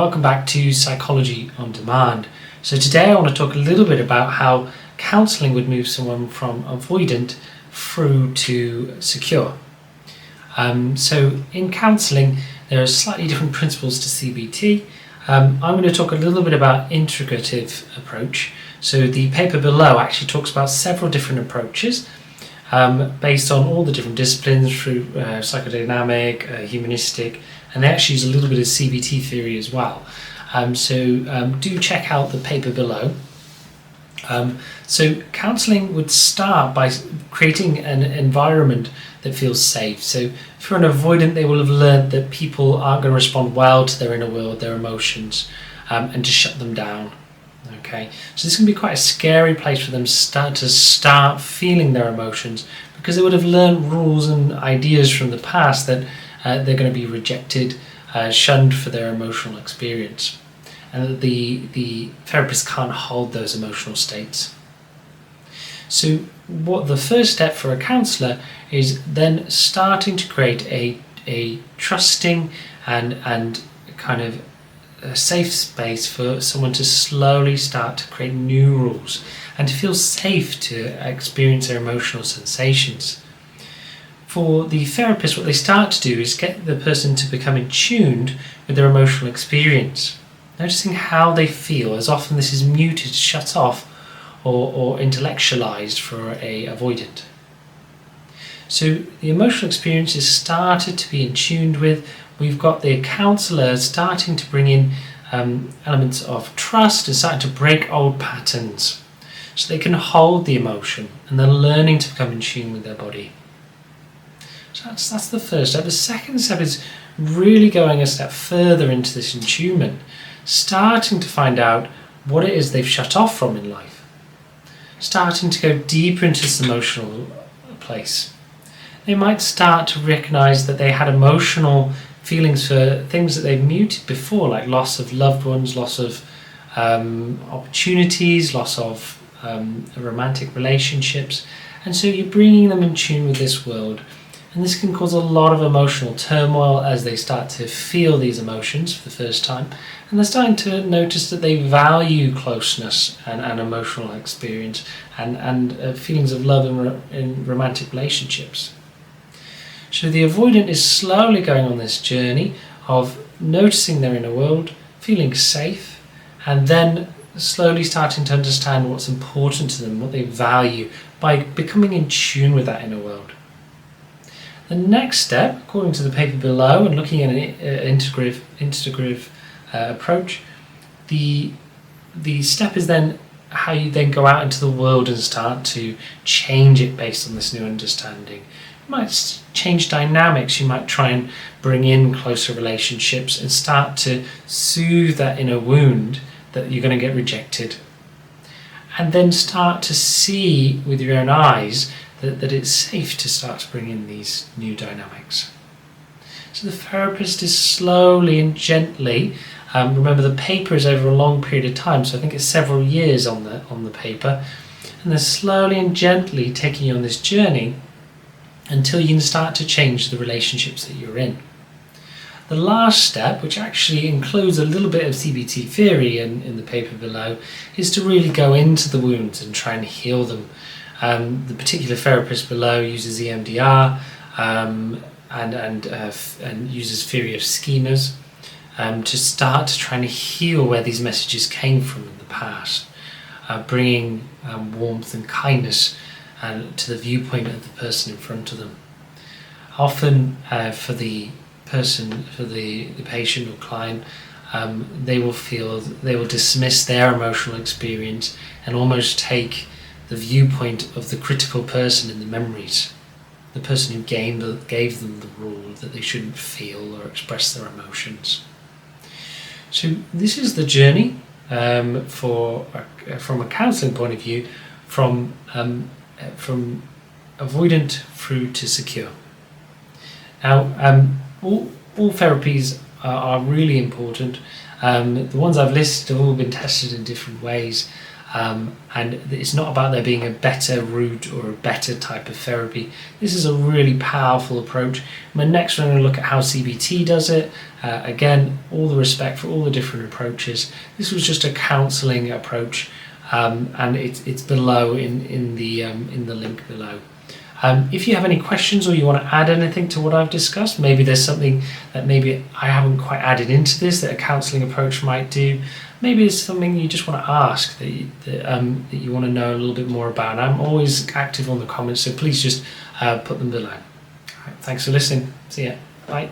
welcome back to Psychology on Demand. So today I want to talk a little bit about how counselling would move someone from avoidant through to secure. So in counselling there are slightly different principles to CBT. I'm going to talk a little bit about integrative approach. So the paper below actually talks about several different approaches based on all the different disciplines through psychodynamic, humanistic, and they actually use a little bit of CBT theory as well. So do check out the paper below. So counselling would start by creating an environment that feels safe. So for an avoidant, they will have learned that people aren't going to respond well to their inner world, their emotions, and to shut them down. Okay, so this can be quite a scary place for them to start feeling their emotions, because they would have learned rules and ideas from the past that they're going to be rejected, shunned for their emotional experience, and that the therapist can't hold those emotional states. So what the first step for a counsellor is then starting to create a trusting and kind of a safe space for someone to slowly start to create new rules and to feel safe to experience their emotional sensations. For the therapist, what they start to do is get the person to become in tune with their emotional experience, noticing how they feel, as often this is muted, shut off, or intellectualized for a avoidant. So the emotional experience is started to be in tune with. We've got the counsellor starting to bring in elements of trust and starting to break old patterns so they can hold the emotion, and they're learning to become in tune with their body. So that's the first step. The second step is really going a step further into this attunement, starting to find out what it is they've shut off from in life, starting to go deeper into this emotional place. They might start to recognise that they had emotional feelings for things that they've muted before, like loss of loved ones, loss of opportunities, loss of romantic relationships, and so you're bringing them in tune with this world, and this can cause a lot of emotional turmoil as they start to feel these emotions for the first time, and they're starting to notice that they value closeness and emotional experience and feelings of love in romantic relationships. So the avoidant is slowly going on this journey of noticing their inner world, feeling safe, and then slowly starting to understand what's important to them, what they value, by becoming in tune with that inner world. The next step, according to the paper below, and looking at an integrative approach, the step is then how you then go out into the world and start to change it based on this new understanding. You might change dynamics, you might try and bring in closer relationships and start to soothe that inner wound that you're going to get rejected, and then start to see with your own eyes that it's safe to start to bring in these new dynamics. So the therapist is slowly and gently, remember the paper is over a long period of time, so I think it's several years on the paper, and they're slowly and gently taking you on this journey until you can start to change the relationships that you're in. The last step, which actually includes a little bit of CBT theory in the paper below, is to really go into the wounds and try and heal them. The particular therapist below uses EMDR and uses theory of schemas to start to try and heal where these messages came from in the past, bringing warmth and kindness to the viewpoint of the person in front of them. Often for the patient or client, they will dismiss their emotional experience and almost take the viewpoint of the critical person in the memories, the person who gave them the rule that they shouldn't feel or express their emotions. So this is the journey from a counselling point of view, from avoidant through to secure. Now, all therapies are really important. The ones I've listed have all been tested in different ways, And it's not about there being a better route or a better type of therapy. This is a really powerful approach. Next, we're going to look at how CBT does it. Again, all the respect for all the different approaches. This was just a counselling approach, and it's below in the link below. If you have any questions or you want to add anything to what I've discussed, maybe there's something that maybe I haven't quite added into this that a counselling approach might do. Maybe it's something you just want to ask that you want to know a little bit more about. I'm always active on the comments, so please just put them below. All right, thanks for listening. See ya. Bye.